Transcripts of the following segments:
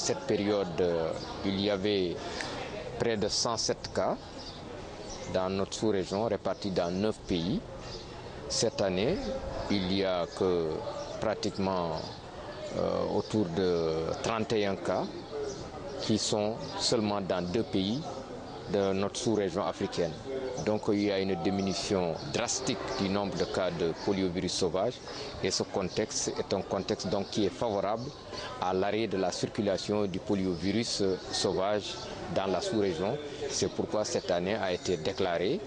Cette période, il y avait près de 107 cas dans notre sous-région, répartis dans 9 pays. Cette année, il n'y a que pratiquement autour de 31 cas qui sont seulement dans 2 pays de notre sous-région africaine. Donc il y a une diminution drastique du nombre de cas de poliovirus sauvage et ce contexte est un contexte donc qui est favorable à l'arrêt de la circulation du poliovirus sauvage dans la sous-région. C'est pourquoi cette année a été déclarée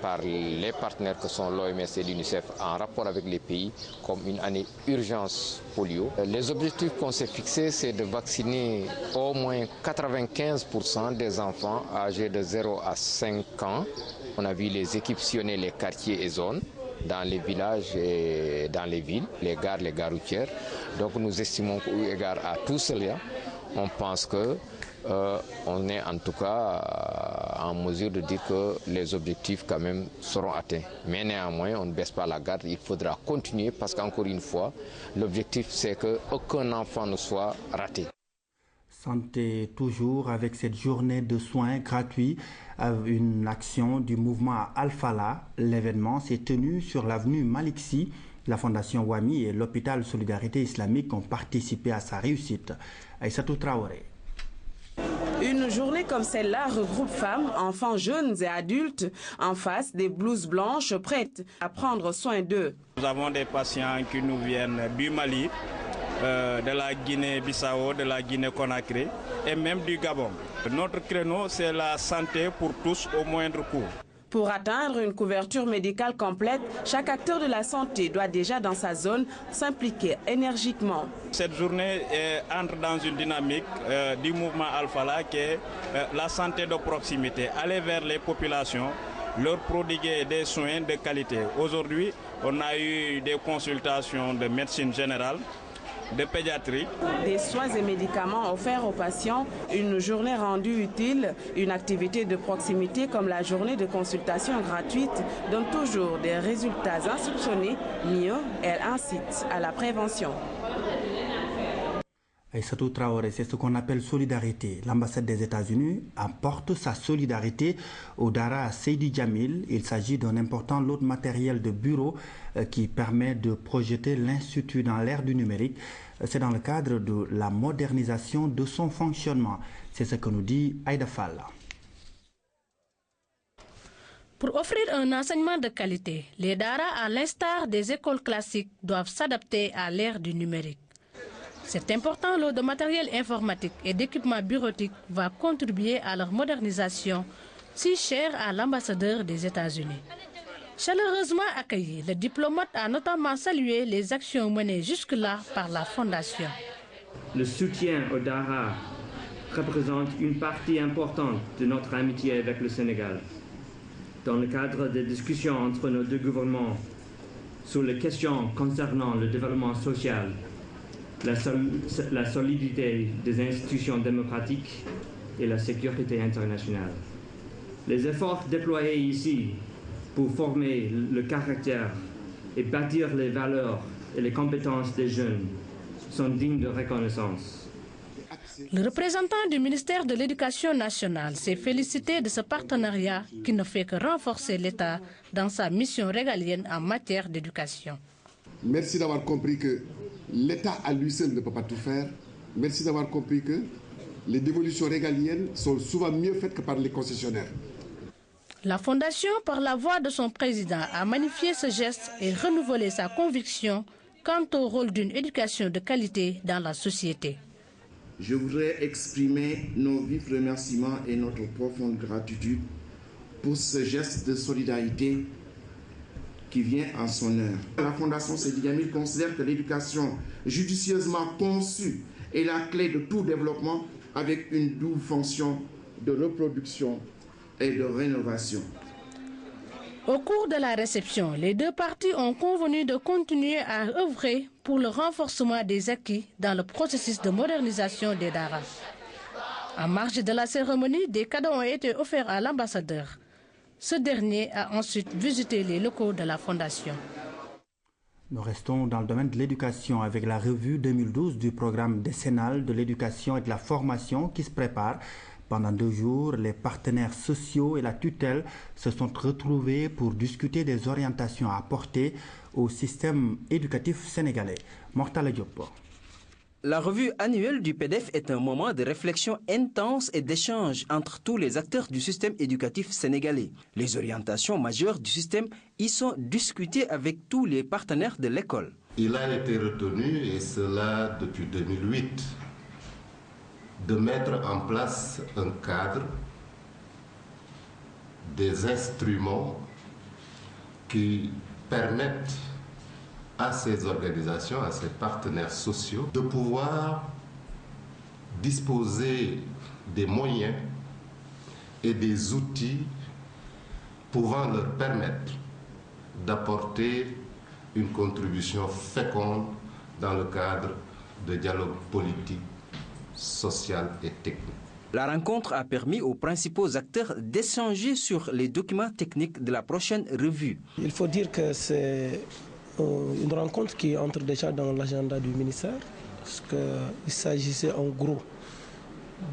par les partenaires que sont l'OMS et l'UNICEF en rapport avec les pays comme une année urgence polio. Les objectifs qu'on s'est fixés, c'est de vacciner au moins 95% des enfants âgés de 0 à 5 ans. On a vu les équipes sillonner les quartiers et zones dans les villages et dans les villes, les gares routières. Donc nous estimons qu'au égard à tout cela, on pense que on est en tout cas en mesure de dire que les objectifs quand même seront atteints. Mais néanmoins, on ne baisse pas la garde, il faudra continuer parce qu'encore une fois, l'objectif c'est qu'aucun enfant ne soit raté. Santé toujours avec cette journée de soins gratuits, une action du mouvement Al-Falah. L'événement s'est tenu sur l'avenue Maliksi. La Fondation Wami et l'hôpital Solidarité Islamique ont participé à sa réussite. Aïssatou Traoré. Une journée comme celle-là regroupe femmes, enfants jeunes et adultes en face des blouses blanches prêtes à prendre soin d'eux. Nous avons des patients qui nous viennent du Mali, de la Guinée-Bissau, de la Guinée-Conakry et même du Gabon. Notre créneau, c'est la santé pour tous au moindre coût. Pour atteindre une couverture médicale complète, chaque acteur de la santé doit déjà dans sa zone s'impliquer énergiquement. Cette journée entre dans une dynamique du mouvement Al-Falah qui est la santé de proximité, aller vers les populations, leur prodiguer des soins de qualité. Aujourd'hui, on a eu des consultations de médecine générale, de pédiatrie. Des soins et médicaments offerts aux patients, une journée rendue utile, une activité de proximité comme la journée de consultation gratuite donne toujours des résultats insoupçonnés. Mieux, elle incite à la prévention. Aïssatou Traoré, c'est ce qu'on appelle solidarité. L'ambassade des États-Unis apporte sa solidarité au Dara Seydi Djamil. Il s'agit d'un important lot de matériel de bureau qui permet de projeter l'Institut dans l'ère du numérique. C'est dans le cadre de la modernisation de son fonctionnement. C'est ce que nous dit Aïda Fall. Pour offrir un enseignement de qualité, les Dara, à l'instar des écoles classiques, doivent s'adapter à l'ère du numérique. Cet important lot de matériel informatique et d'équipements bureautiques va contribuer à leur modernisation, si chère à l'ambassadeur des États-Unis. Chaleureusement accueilli, le diplomate a notamment salué les actions menées jusque-là par la Fondation. Le soutien au Dara représente une partie importante de notre amitié avec le Sénégal. Dans le cadre des discussions entre nos deux gouvernements sur les questions concernant le développement social, la solidité des institutions démocratiques et la sécurité internationale. Les efforts déployés ici pour former le caractère et bâtir les valeurs et les compétences des jeunes sont dignes de reconnaissance. Le représentant du ministère de l'Éducation nationale s'est félicité de ce partenariat qui ne fait que renforcer l'État dans sa mission régalienne en matière d'éducation. Merci d'avoir compris que l'État à lui seul ne peut pas tout faire. Merci d'avoir compris que les dévolutions régaliennes sont souvent mieux faites que par les concessionnaires. La Fondation, par la voix de son président, a magnifié ce geste et renouvelé sa conviction quant au rôle d'une éducation de qualité dans la société. Je voudrais exprimer nos vifs remerciements et notre profonde gratitude pour ce geste de solidarité qui vient en son heure. La Fondation Seydi Djamil considère que l'éducation judicieusement conçue est la clé de tout développement avec une double fonction de reproduction et de rénovation. Au cours de la réception, les deux parties ont convenu de continuer à œuvrer pour le renforcement des acquis dans le processus de modernisation des Dara. En marge de la cérémonie, des cadeaux ont été offerts à l'ambassadeur. Ce dernier a ensuite visité les locaux de la Fondation. Nous restons dans le domaine de l'éducation avec la revue 2012 du programme décennal de l'éducation et de la formation qui se prépare. Pendant 2 jours, les partenaires sociaux et la tutelle se sont retrouvés pour discuter des orientations à apporter au système éducatif sénégalais. Mortala Diop. La revue annuelle du PDF est un moment de réflexion intense et d'échange entre tous les acteurs du système éducatif sénégalais. Les orientations majeures du système y sont discutées avec tous les partenaires de l'école. Il a été retenu, et cela depuis 2008, de mettre en place un cadre, des instruments qui permettent à ces organisations, à ces partenaires sociaux, de pouvoir disposer des moyens et des outils pouvant leur permettre d'apporter une contribution féconde dans le cadre de dialogue politique, social et technique. La rencontre a permis aux principaux acteurs d'échanger sur les documents techniques de la prochaine revue. Il faut dire que c'est une rencontre qui entre déjà dans l'agenda du ministère, parce qu'il s'agissait en gros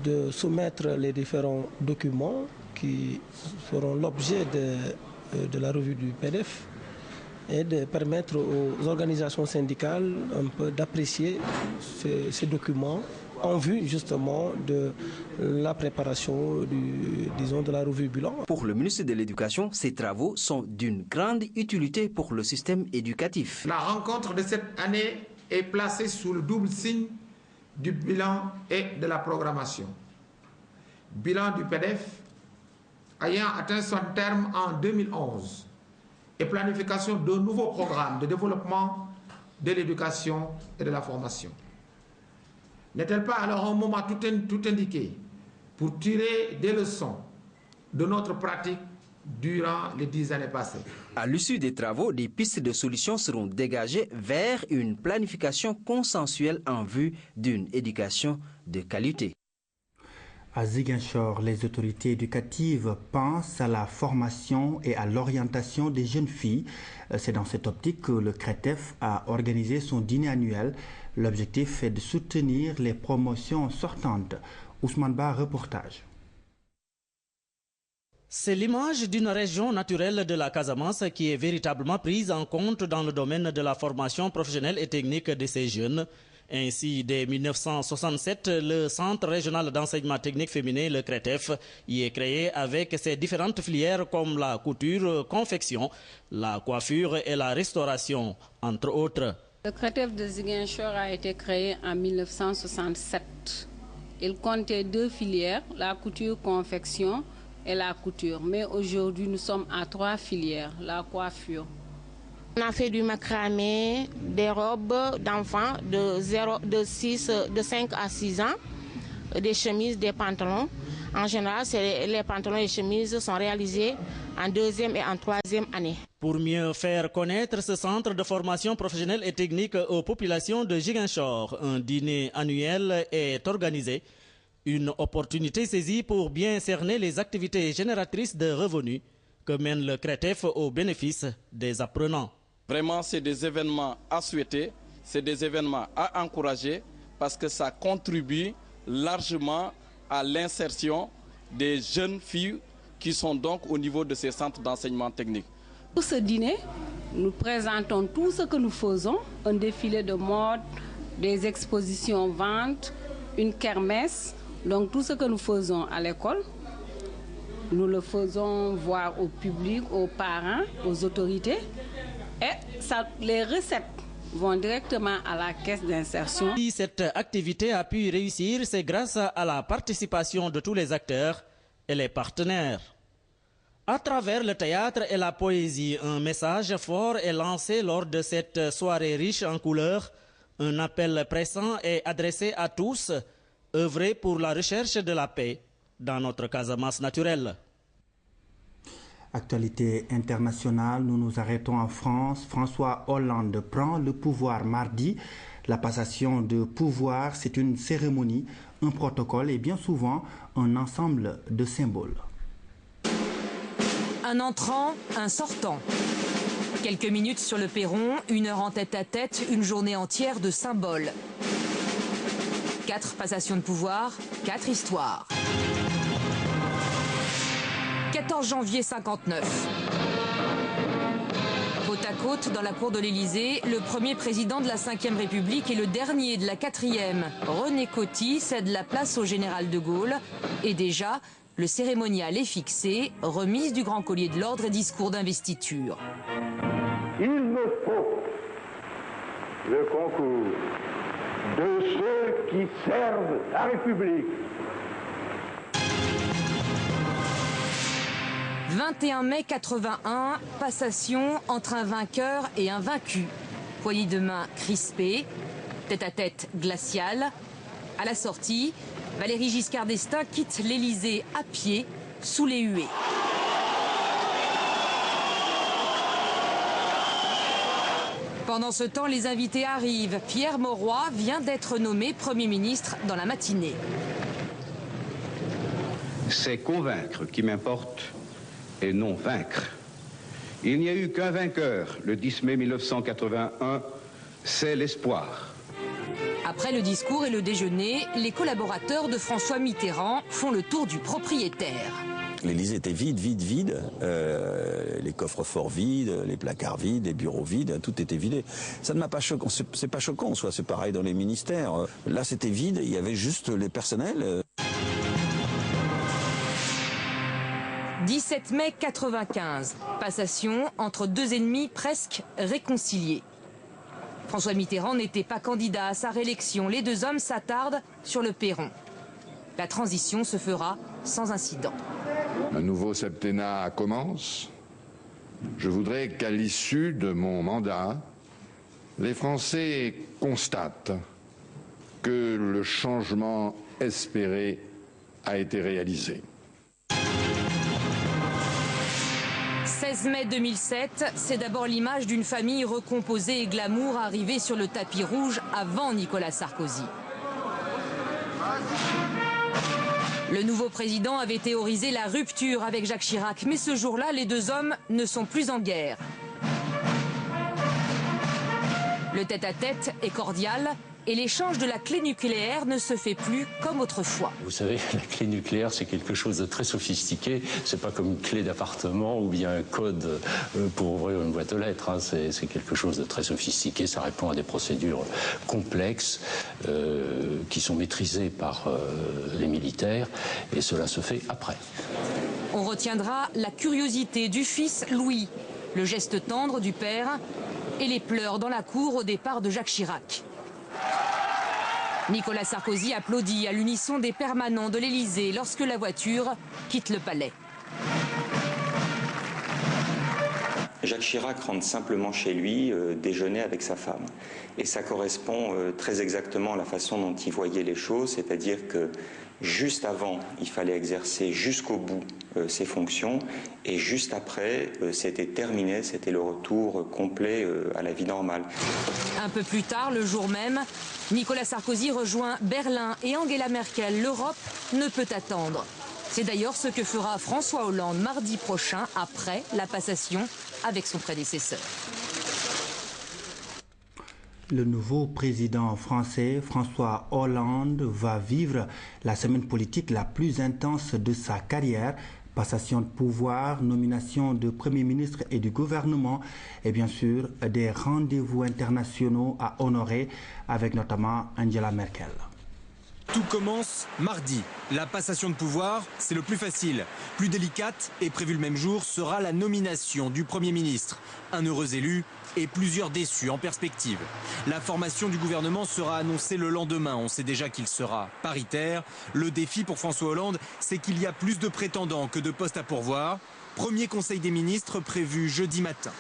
de soumettre les différents documents qui feront l'objet de la revue du PDF et de permettre aux organisations syndicales un peu d'apprécier ces documents en vue justement de la préparation de la revue bilan. Pour le ministre de l'Éducation, ces travaux sont d'une grande utilité pour le système éducatif. La rencontre de cette année est placée sous le double signe du bilan et de la programmation. Bilan du PDF ayant atteint son terme en 2011 et planification de nouveaux programmes de développement de l'éducation et de la formation. N'est-elle pas alors un moment tout indiqué pour tirer des leçons de notre pratique durant les 10 années passées? À l'issue des travaux, des pistes de solutions seront dégagées vers une planification consensuelle en vue d'une éducation de qualité. À Ziguinchor, les autorités éducatives pensent à la formation et à l'orientation des jeunes filles. C'est dans cette optique que le CRETEF a organisé son dîner annuel. L'objectif est de soutenir les promotions sortantes. Ousmane Ba, reportage. C'est l'image d'une région naturelle de la Casamance qui est véritablement prise en compte dans le domaine de la formation professionnelle et technique de ces jeunes. Ainsi, dès 1967, le Centre régional d'enseignement technique féminin, le CRETEF, y est créé avec ses différentes filières comme la couture, confection, la coiffure et la restauration, entre autres. Le CRETEF de Ziguinchor a été créé en 1967. Il comptait 2 filières, la couture, confection et la couture. Mais aujourd'hui, nous sommes à 3 filières, la coiffure. On a fait du macramé, des robes d'enfants de 5 à 6 ans, des chemises, des pantalons. En général, les pantalons et les chemises sont réalisés en 2e et en 3e année. Pour mieux faire connaître ce centre de formation professionnelle et technique aux populations de Ziguinchor, un dîner annuel est organisé. Une opportunité saisie pour bien cerner les activités génératrices de revenus que mène le CRETEF au bénéfice des apprenants. Vraiment, c'est des événements à souhaiter, c'est des événements à encourager parce que ça contribue largement à l'insertion des jeunes filles qui sont donc au niveau de ces centres d'enseignement technique. Pour ce dîner, nous présentons tout ce que nous faisons, un défilé de mode, des expositions ventes, une kermesse, donc tout ce que nous faisons à l'école, nous le faisons voir au public, aux parents, aux autorités. Et les recettes vont directement à la caisse d'insertion. Si cette activité a pu réussir, c'est grâce à la participation de tous les acteurs et les partenaires. À travers le théâtre et la poésie, un message fort est lancé lors de cette soirée riche en couleurs. Un appel pressant est adressé à tous, œuvrer pour la recherche de la paix dans notre Casamance naturelle. Actualité internationale, nous nous arrêtons en France. François Hollande prend le pouvoir mardi. La passation de pouvoir, c'est une cérémonie, un protocole et bien souvent un ensemble de symboles. Un entrant, un sortant. Quelques minutes sur le perron, 1 heure en tête-à-tête, une journée entière de symboles. 4 passations de pouvoir, 4 histoires. 14 janvier 59. Côte à côte, dans la cour de l'Élysée, le premier président de la Ve République et le dernier de la 4e, René Coty, cède la place au général de Gaulle. Et déjà, le cérémonial est fixé, remise du grand collier de l'ordre et discours d'investiture. Il me faut le concours de ceux qui servent la République. 21 mai 81, passation entre un vainqueur et un vaincu. Poignée de main crispée, tête-à-tête glacial. À la sortie, Valéry Giscard d'Estaing quitte l'Élysée à pied, sous les huées. Pendant ce temps, les invités arrivent. Pierre Mauroy vient d'être nommé Premier ministre dans la matinée. C'est convaincre qui m'importe et non vaincre. Il n'y a eu qu'un vainqueur le 10 mai 1981, c'est l'espoir. Après le discours et le déjeuner, les collaborateurs de François Mitterrand font le tour du propriétaire. L'Élysée était vide. Les coffres-forts vides, les placards vides, les bureaux vides, tout était vidé. Ça ne m'a pas choqué. C'est pas choquant, soit c'est pareil dans les ministères. Là, c'était vide. Il y avait juste les personnels. 17 mai 95, passation entre 2 ennemis presque réconciliés. François Mitterrand n'était pas candidat à sa réélection. Les 2 hommes s'attardent sur le perron. La transition se fera sans incident. Un nouveau septennat commence. Je voudrais qu'à l'issue de mon mandat, les Français constatent que le changement espéré a été réalisé. 16 mai 2007, c'est d'abord l'image d'une famille recomposée et glamour arrivée sur le tapis rouge avant Nicolas Sarkozy. Le nouveau président avait théorisé la rupture avec Jacques Chirac, mais ce jour-là, les 2 hommes ne sont plus en guerre. Le tête-à-tête est cordial et l'échange de la clé nucléaire ne se fait plus comme autrefois. Vous savez, la clé nucléaire, c'est quelque chose de très sophistiqué. C'est pas comme une clé d'appartement ou bien un code pour ouvrir une boîte aux lettres. Hein. C'est quelque chose de très sophistiqué. Ça répond à des procédures complexes qui sont maîtrisées par les militaires et cela se fait après. On retiendra la curiosité du fils Louis, le geste tendre du père et les pleurs dans la cour au départ de Jacques Chirac. Nicolas Sarkozy applaudit à l'unisson des permanents de l'Élysée lorsque la voiture quitte le palais. Jacques Chirac rentre simplement chez lui déjeuner avec sa femme. Et ça correspond très exactement à la façon dont il voyait les choses, c'est-à-dire que juste avant, il fallait exercer jusqu'au bout ses fonctions, et juste après, c'était terminé, c'était le retour complet à la vie normale. Un peu plus tard, le jour même, Nicolas Sarkozy rejoint Berlin et Angela Merkel. L'Europe ne peut attendre. C'est d'ailleurs ce que fera François Hollande mardi prochain, après la passation avec son prédécesseur. Le nouveau président français, François Hollande, va vivre la semaine politique la plus intense de sa carrière. Passation de pouvoir, nomination de Premier ministre et du gouvernement et bien sûr des rendez-vous internationaux à honorer avec notamment Angela Merkel. Tout commence mardi. La passation de pouvoir, c'est le plus facile. Plus délicate et prévue le même jour sera la nomination du Premier ministre. Un heureux élu et plusieurs déçus en perspective. La formation du gouvernement sera annoncée le lendemain. On sait déjà qu'il sera paritaire. Le défi pour François Hollande, c'est qu'il y a plus de prétendants que de postes à pourvoir. Premier conseil des ministres prévu jeudi matin.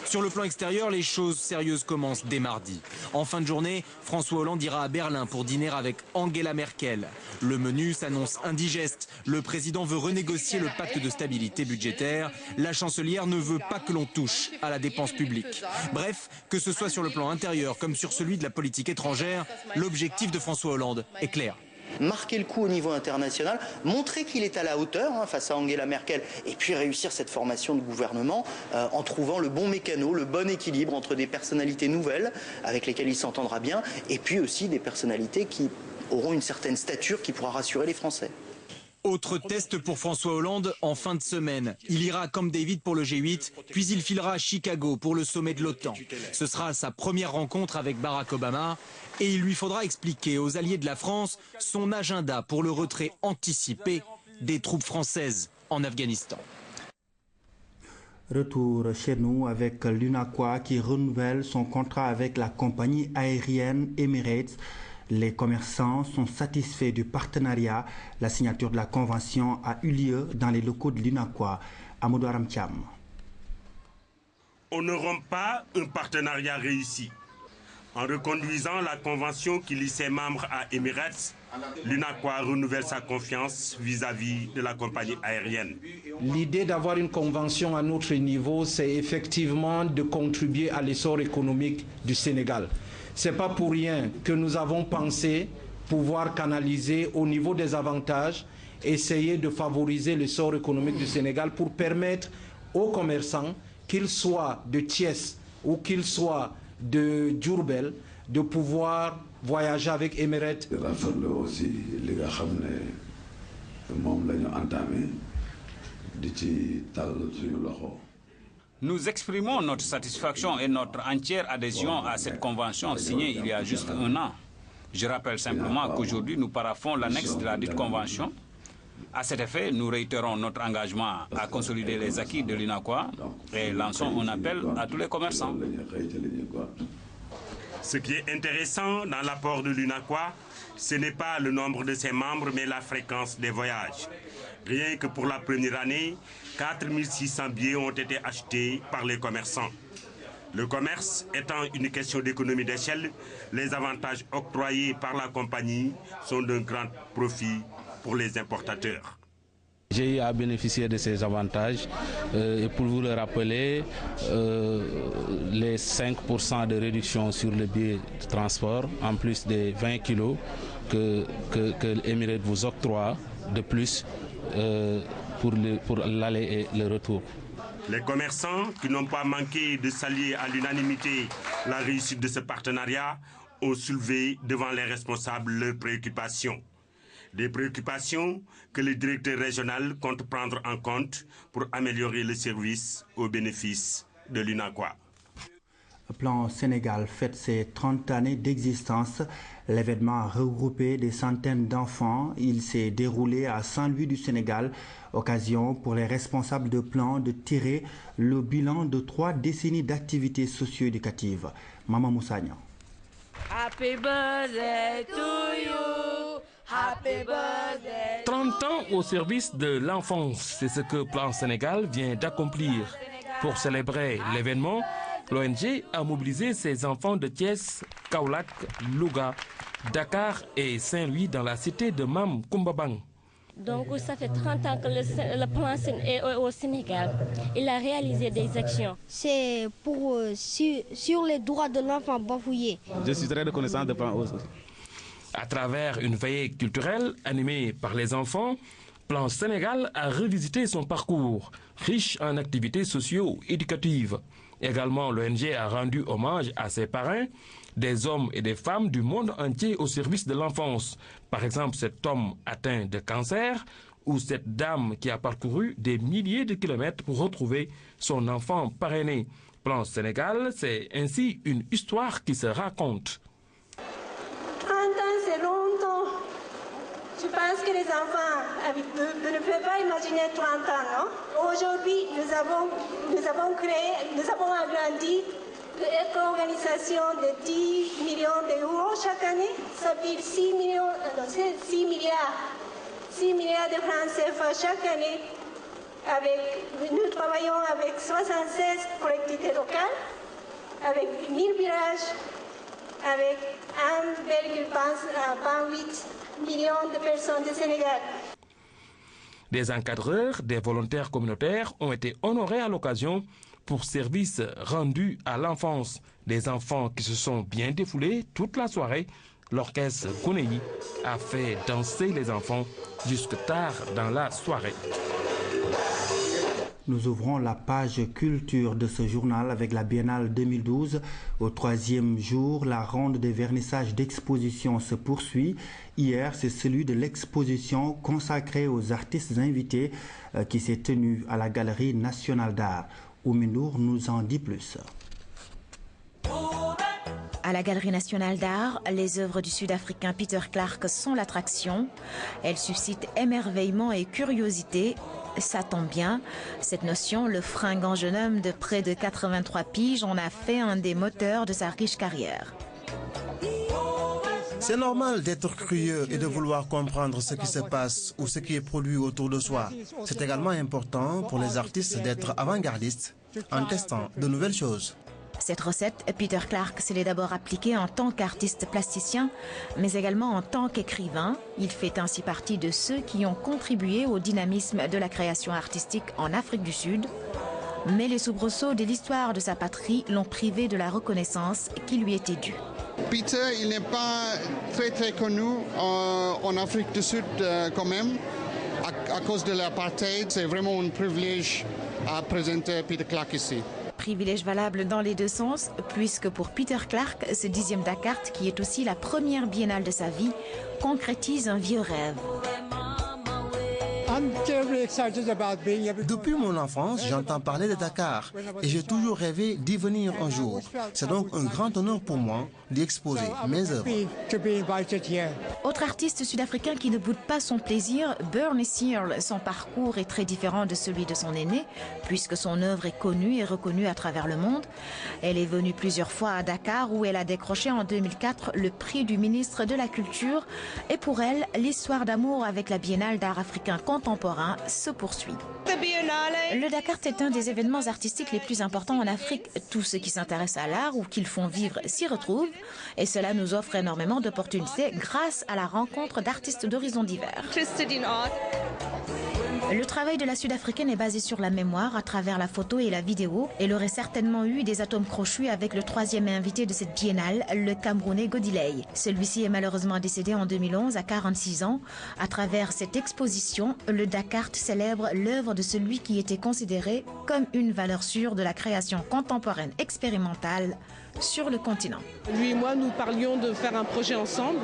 Sur le plan extérieur, les choses sérieuses commencent dès mardi. En fin de journée, François Hollande ira à Berlin pour dîner avec Angela Merkel. Le menu s'annonce indigeste. Le président veut renégocier le pacte de stabilité budgétaire. La chancelière ne veut pas que l'on touche à la dépense publique. Bref, que ce soit sur le plan intérieur comme sur celui de la politique étrangère, l'objectif de François Hollande est clair. marquer le coup au niveau international, montrer qu'il est à la hauteur face à Angela Merkel, et puis réussir cette formation de gouvernement en trouvant le bon mécano, le bon équilibre entre des personnalités nouvelles avec lesquelles il s'entendra bien, et puis aussi des personnalités qui auront une certaine stature qui pourra rassurer les Français. Autre test pour François Hollande en fin de semaine. Il ira à Camp David pour le G8, puis il filera à Chicago pour le sommet de l'OTAN. Ce sera sa première rencontre avec Barack Obama et il lui faudra expliquer aux alliés de la France son agenda pour le retrait anticipé des troupes françaises en Afghanistan. Retour chez nous avec l'UNACOIS qui renouvelle son contrat avec la compagnie aérienne Emirates. Les commerçants sont satisfaits du partenariat. La signature de la convention a eu lieu dans les locaux de l'UNACOIS. Amadou Aramtiam. On ne rompt pas un partenariat réussi. En reconduisant la convention qui lie ses membres à Emirates, l'UNACOIS renouvelle sa confiance vis-à-vis de la compagnie aérienne. L'idée d'avoir une convention à notre niveau, c'est effectivement de contribuer à l'essor économique du Sénégal. Ce n'est pas pour rien que nous avons pensé pouvoir canaliser au niveau des avantages, essayer de favoriser l'essor économique du Sénégal pour permettre aux commerçants, qu'ils soient de Thiès ou qu'ils soient de Diourbel, de pouvoir voyager avec Emirates. Aussi, les gars, Nous exprimons notre satisfaction et notre entière adhésion à cette convention signée il y a juste un an. Je rappelle simplement qu'aujourd'hui, nous paraphons l'annexe de la dite convention. À cet effet, nous réitérons notre engagement à consolider les acquis de l'UNACOIS et lançons un appel à tous les commerçants. Ce qui est intéressant dans l'apport de l'UNACOIS, ce n'est pas le nombre de ses membres, mais la fréquence des voyages. Rien que pour la première année, 4600 billets ont été achetés par les commerçants. Le commerce étant une question d'économie d'échelle, les avantages octroyés par la compagnie sont d'un grand profit pour les importateurs. J'ai eu à bénéficier de ces avantages et pour vous le rappeler, les 5% de réduction sur le billet de transport, en plus des 20 kilos que l'Emirates vous octroie de plus pour l'aller et le retour. Les commerçants qui n'ont pas manqué de saluer à l'unanimité la réussite de ce partenariat ont soulevé devant les responsables leurs préoccupations. Des préoccupations que le directeur régional compte prendre en compte pour améliorer le service au bénéfice de l'UNACOIS. Plan Sénégal fête ses 30 années d'existence. L'événement a regroupé des centaines d'enfants. Il s'est déroulé à Saint-Louis du Sénégal. Occasion pour les responsables de Plan de tirer le bilan de 3 décennies d'activités socio-éducatives. Maman Moussagnan. Happy birthday to you. Happy birthday. 30 ans au service de l'enfance, c'est ce que Plan Sénégal vient d'accomplir. Pour célébrer l'événement, l'ONG a mobilisé ses enfants de Thiès, Kaolack, Louga, Dakar et Saint-Louis dans la cité de Mam Kumbabang. Donc ça fait 30 ans que le plan est au Sénégal. Il a réalisé des actions. C'est pour sur les droits de l'enfant bafouillé. Je suis très reconnaissant de Plan aussi. À travers une veillée culturelle animée par les enfants, Plan Sénégal a revisité son parcours, riche en activités socio-éducatives. Également, l'ONG a rendu hommage à ses parrains, des hommes et des femmes du monde entier au service de l'enfance. Par exemple, cet homme atteint de cancer ou cette dame qui a parcouru des milliers de kilomètres pour retrouver son enfant parrainé. Plan Sénégal, c'est ainsi une histoire qui se raconte. 30 ans, c'est longtemps. Je pense que les enfants ne peuvent pas imaginer 30 ans, non? Aujourd'hui, nous avons agrandi l'éco-organisation de 10 millions d'euros chaque année. Ça veut dire 6 milliards de francs CFA chaque année. Nous travaillons avec 76 collectivités locales, avec 1000 villages, avec 1,28 million de personnes du Sénégal. Des encadreurs, des volontaires communautaires ont été honorés à l'occasion pour services rendus à l'enfance. Des enfants qui se sont bien défoulés toute la soirée L'orchestre Konei a fait danser les enfants jusque tard dans la soirée. Nous ouvrons la page culture de ce journal avec la Biennale 2012. Au 3e jour, la ronde des vernissages d'exposition se poursuit. Hier, c'est celui de l'exposition consacrée aux artistes invités qui s'est tenue à la Galerie nationale d'art. Oumindour nous en dit plus. À la Galerie nationale d'art, les œuvres du Sud-Africain Peter Clark sont l'attraction. Elles suscitent émerveillement et curiosité. Ça tombe bien, cette notion, le fringant jeune homme de près de 83 piges en a fait un des moteurs de sa riche carrière. C'est normal d'être curieux et de vouloir comprendre ce qui se passe ou ce qui est produit autour de soi. C'est également important pour les artistes d'être avant-gardistes en testant de nouvelles choses. Cette recette, Peter Clark se l'est d'abord appliquée en tant qu'artiste plasticien, mais également en tant qu'écrivain. Il fait ainsi partie de ceux qui ont contribué au dynamisme de la création artistique en Afrique du Sud. Mais les soubresauts de l'histoire de sa patrie l'ont privé de la reconnaissance qui lui était due. Peter, il n'est pas très connu en Afrique du Sud quand même. À cause de l'apartheid, c'est vraiment un privilège à présenter Peter Clark ici. Privilège valable dans les deux sens, puisque pour Peter Clark, ce 10e Dakar, qui est aussi la première biennale de sa vie, concrétise un vieux rêve. Depuis mon enfance, j'entends parler de Dakar et j'ai toujours rêvé d'y venir un jour. C'est donc un grand honneur pour moi d'y exposer mes œuvres. Autre artiste sud-africain qui ne boude pas son plaisir, Bernie Searle. Son parcours est très différent de celui de son aîné, puisque son œuvre est connue et reconnue à travers le monde. Elle est venue plusieurs fois à Dakar, où elle a décroché en 2004 le prix du ministre de la Culture. Et pour elle, l'histoire d'amour avec la Biennale d'art africain contemporain se poursuit. Le Dakar est un des événements artistiques les plus importants en Afrique. Tous ceux qui s'intéressent à l'art ou qui le font vivre s'y retrouvent. Et cela nous offre énormément d'opportunités grâce à la rencontre d'artistes d'horizons divers. Le travail de la Sud-Africaine est basé sur la mémoire à travers la photo et la vidéo. Elle aurait certainement eu des atomes crochus avec le 3e invité de cette biennale, le Camerounais Godilei. Celui-ci est malheureusement décédé en 2011 à 46 ans. À travers cette exposition, le Dakar célèbre l'œuvre de celui qui était considéré comme une valeur sûre de la création contemporaine expérimentale sur le continent. Lui et moi, nous parlions de faire un projet ensemble.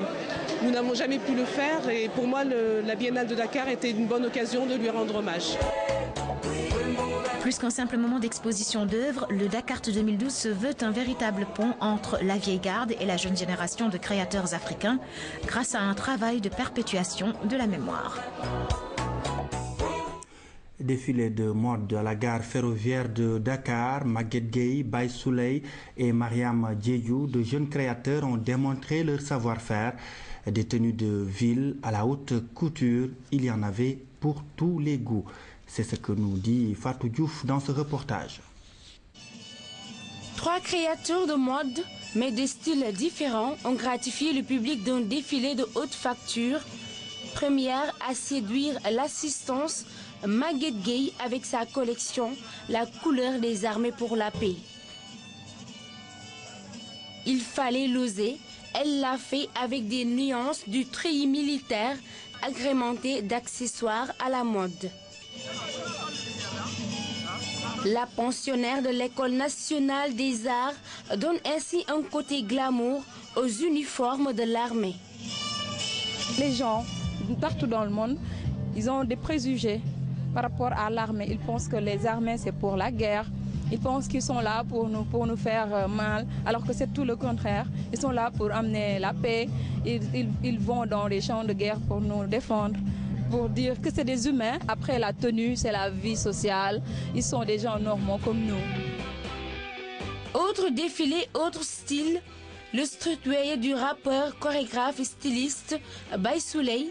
Nous n'avons jamais pu le faire et pour moi, la Biennale de Dakar était une bonne occasion de lui rendre hommage. Plus qu'un simple moment d'exposition d'œuvres, le Dakar 2012 se veut un véritable pont entre la vieille garde et la jeune génération de créateurs africains grâce à un travail de perpétuation de la mémoire. Défilé de mode à la gare ferroviaire de Dakar, Maguette Gueye, Baye Souley et Mariam Diédhiou, de jeunes créateurs ont démontré leur savoir-faire. Des tenues de ville à la haute couture, il y en avait pour tous les goûts. C'est ce que nous dit Fatou Diouf dans ce reportage. 3 créateurs de mode, mais de styles différents, ont gratifié le public d'un défilé de haute facture. Première à séduire l'assistance, Maguette Gueye avec sa collection La couleur des armées pour la paix. Il fallait l'oser, elle l'a fait avec des nuances du treillis militaire agrémenté d'accessoires à la mode. La pensionnaire de l'École nationale des arts donne ainsi un côté glamour aux uniformes de l'armée. Les gens, partout dans le monde, ils ont des préjugés par rapport à l'armée. Ils pensent que les armées, c'est pour la guerre. Ils pensent qu'ils sont là pour nous faire mal, alors que c'est tout le contraire. Ils sont là pour amener la paix. Ils vont dans les champs de guerre pour nous défendre, pour dire que c'est des humains. Après la tenue, c'est la vie sociale. Ils sont des gens normaux comme nous. Autre défilé, autre style, le streetwear du rappeur, chorégraphe et styliste Baye Souley.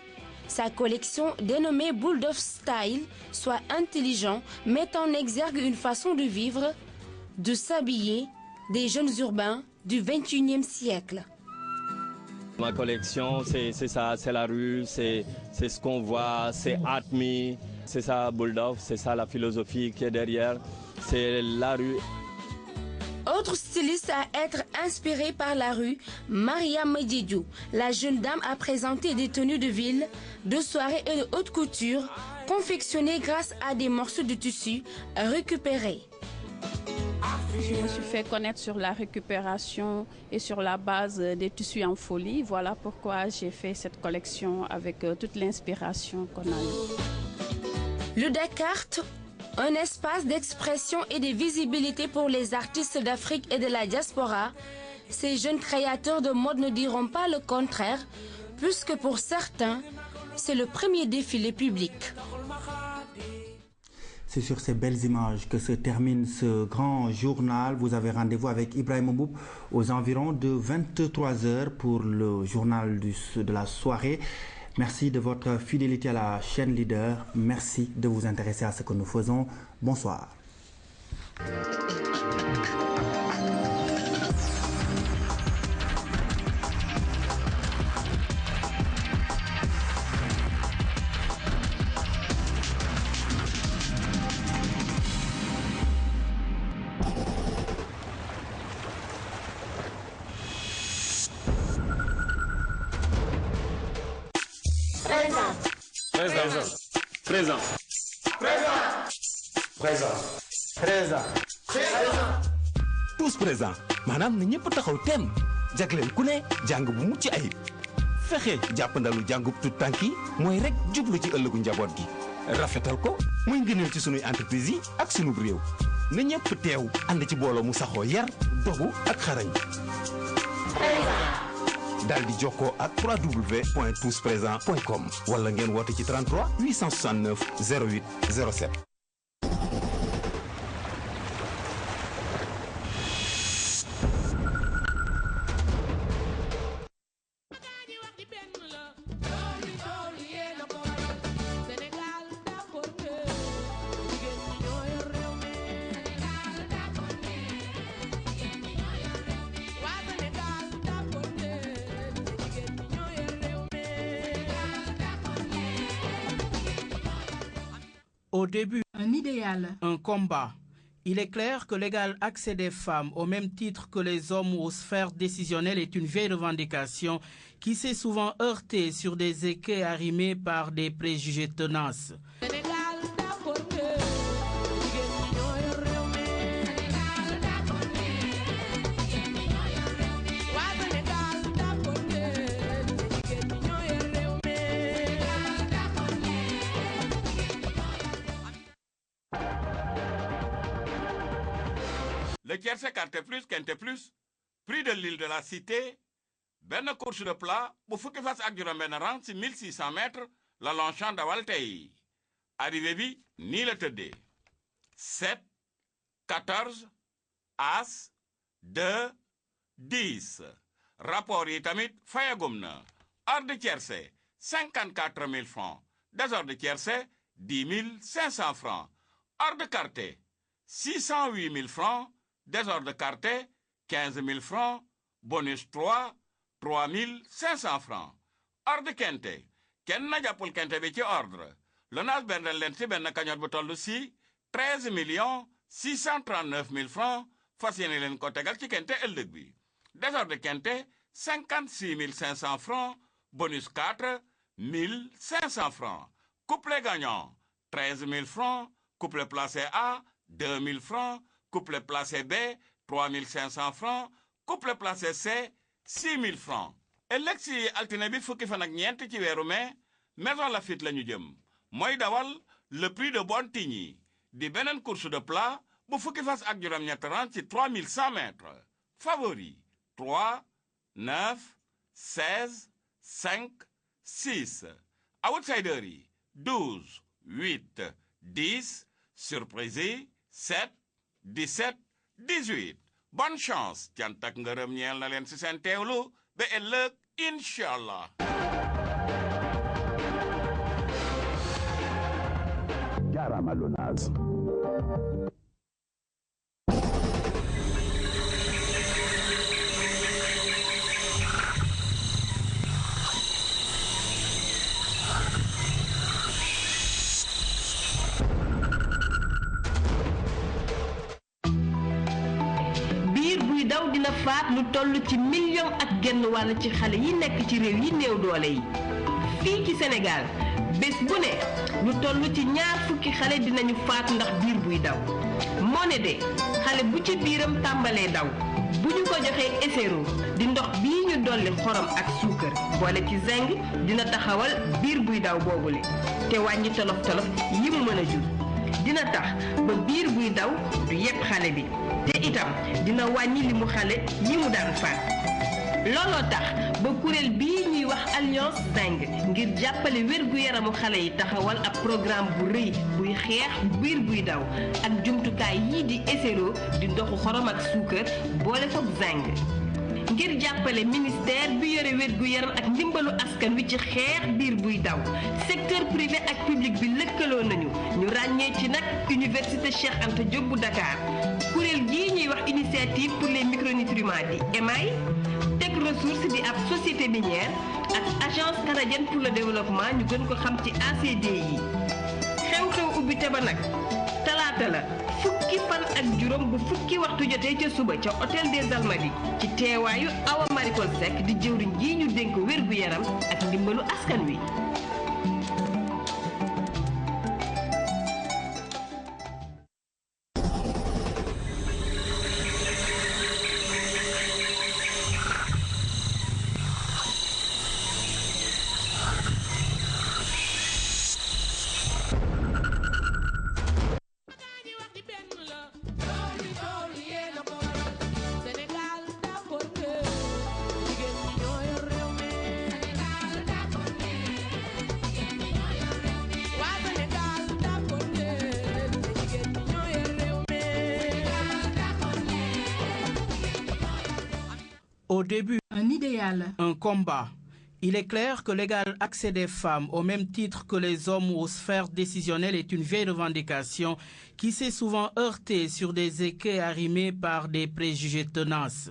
Sa collection dénommée Bulldog Style, soit intelligent, met en exergue une façon de vivre, de s'habiller des jeunes urbains du 21e siècle. Ma collection, c'est ça, c'est la rue, c'est ce qu'on voit, c'est Art Me, c'est ça Bulldog, c'est ça la philosophie qui est derrière, c'est la rue. Autre styliste à être inspirée par la rue, Maria Medjidiou. La jeune dame a présenté des tenues de ville, de soirée et de haute couture, confectionnées grâce à des morceaux de tissu récupérés. Je me suis fait connaître sur la récupération et sur la base des tissus en folie. Voilà pourquoi j'ai fait cette collection avec toute l'inspiration qu'on a eue. Le Dakar, un espace d'expression et de visibilité pour les artistes d'Afrique et de la diaspora. Ces jeunes créateurs de mode ne diront pas le contraire, puisque pour certains, c'est le premier défilé public. C'est sur ces belles images que se termine ce grand journal. Vous avez rendez-vous avec Ibrahim Mboub aux environs de 23h pour le journal de la soirée. Merci de votre fidélité à la chaîne Leader. Merci de vous intéresser à ce que nous faisons. Bonsoir. Tous présents maanaam na ñëpp taxaw tem jagleel ku ne jàng bu mucc ayib fexe jàppandalu jàngub tut tànk yi mooy rek jublu ci ëllëgu njaboot gi rafetal ko muy ngëneel ci sunuy entreprise yi ak sunu réew na ñëpp teew ànd ci booloo mu saxoo yar dogu ak xarañ daal di jokkoo ak www.tousprésents.com wala ngeen woote ci 33 869 08 07. Au début, un idéal, un combat. Il est clair que l'égal accès des femmes au même titre que les hommes aux sphères décisionnelles est une vieille revendication qui s'est souvent heurtée sur des écueils arrimés par des préjugés tenaces. Le tiercé Quinté Plus, Quinté Plus, prix de l'île de la Cité, benn course de plat bu fukki fas ak juróom-benn rang ci 1600 mètres la Longchamp dawal tey arrivé bi nii la tëddee 7 14 As 2 10 rapport yi tamit fayagum na ordre de tiercé 54 000 francs désordre de tiercé 10 500 francs ordre de quarté 608 000 francs désordre de quarté 15 000 francs bonus 3 500 francs ordre quinté kenn na jàppul quinté bi ci ordre le nas bendel leen ci benn cagnotte bu toll si 13 639 000 francs fas yéene leen ko tegal ci quinté ëllëg bi désordre quinté 56 500 francs bonus 4 500 francs couplet gagnant 13 000 francs couplet placé A 2 000 francs couplet placé B 3 500 francs couplet placé C 6 000 francs ëllëg si altine bi fukki fan ak ñeent ci weeru mai Maison Lafitte la ñu jëm mooy dawal le prix de Bontigny di beneen course de plat bu fukki fas ak juróom-ñett rang ci 3100 mètres favori 3 9 16 5 6 outsider yi 12 8 10 surprise yi 7 17 18 bonne chance cant ak ngërëm ñeel na leen ci seen teewlu ba ëllëg inshallah. jaaraama Lonase. faat lu toll ci 1,5 million ci xale yi nekk ci réew yi néew doole yi. fii ci Sénégal bés bu ne lu toll ci 20 xale dinañu faat ndax biir buy daw moo ne de xale bu ci biiram tàmbalee daw bu ñu ko joxee SRO di ndox bii ñu dolli xorom ak suukar boole ci zinc dina taxawal biir buy daw boobule te wàññi tolof-tolof yi mu mën a jur dina tax ba biir buy daw du yépp xale bi te itam dina wàññi li mu xale yi mu daan faat looloo tax ba kuréel bii ñuy wax Alliance Zinc ngir jàppale wér-gu-yaramu xale yi taxawal ab programme bu rëy buy xeex biir buy daw ak jumtukaay yii di SRO di ndoxu xorom ak suukar boole koog zinc ngir jàppale ministère bi yore wér-gu-yaram ak ndimbalu askan wi ci xeex biir buy daw secteur privé ak public bi lëkkaloo nañu ñu ràññee ci nag université Cheikh Anta Diop bu Dakar kuréel gii ñuy wax initiative pour les micronutriments di EMAI Tech Ressources di ab société minière ak agence canadienne pour le développement ñu gën ko xam ci ACDI xew-xew ubbite ba nag talaata la fukki fan ak juróom bu fukki waxtu jotee ca suba ca hôtel des Almadies ci teewaayu Awa Maricol Seck di jëwriñ ji ñu dénk wér-gu-yaram ak ndimbalu askan wi. Au début, un idéal, un combat. Il est clair que l'égal accès des femmes, au même titre que les hommes aux sphères décisionnelles, est une vieille revendication qui s'est souvent heurtée sur des écueils arrimés par des préjugés tenaces.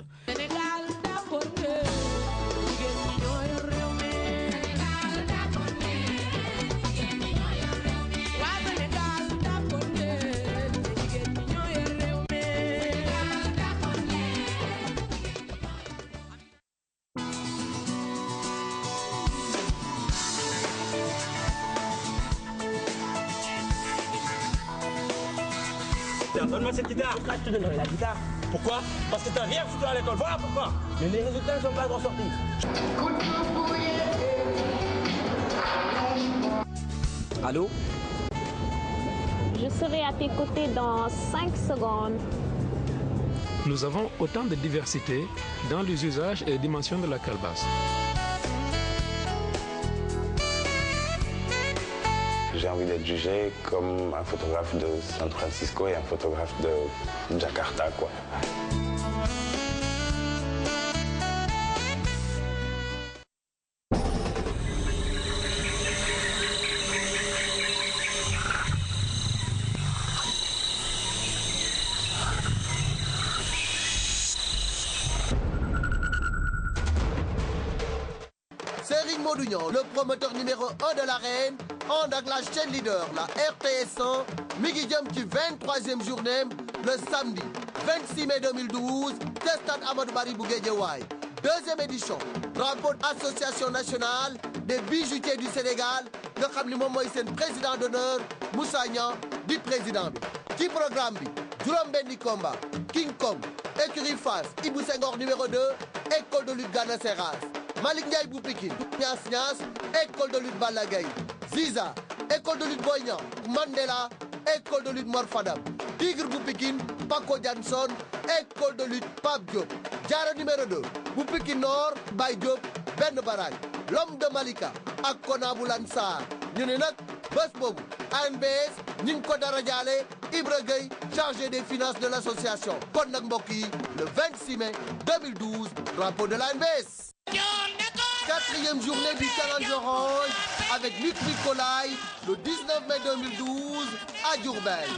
Donne-moi cette guitare. Pourquoi je te donnerai la guitare? Pourquoi? Parce que t'as rien foutu à l'école. Voilà pourquoi. Mais les résultats ne sont pas ressortis. Allô? Je serai à tes côtés dans 5 secondes. Nous avons autant de diversité dans les usages et les dimensions de la calebasse. J'ai envie d'être jugé comme un photographe de San Francisco et un photographe de Jakarta, quoi. Serigne Modou Niang, le promoteur numéro 1 de l'arène, ànd ak la chaîne leader, la RTS1, mi ngi jëm ci 23e journée le samedi 26 mai 2012 te stade Amadou Barry bu Guédiawaye. Deuxième édition, drapeau association nationale des bijoutiers du Sénégal nga xam ni moom mooy seen président d'honneur Moussa Niang di président bi. Ci programme bi juróom-benni combat King Kong, écurie Fass, Ibou Senghor numéro 2, école de lutte Gana Seras. Malick Ndiaye bu Pikine, Niass Niass, école de lutte Balla Gaye. Ziza, école de lutte Boy Niang. Mandela, école de lutte Mor Fadam. Tigre bu Pikine, Paco Janson, école de lutte Pape Diop. Diarra numéro 2, bu Pikine Nord, Baye Diop, benn baraag. L'homme de Malika ak Kona bu Lansar. ñu ne nag bés boobu ANBS ñu ngi ko dara jaale Ibra Gueye, chargé des finances de l'association. Kon nag mbokk yi, le 26 mai 2012, drapeau de l'ANBS. 4e journée du Challenge Orange avec Luc Nicolaï le 19 mai 2012 à Diourbel.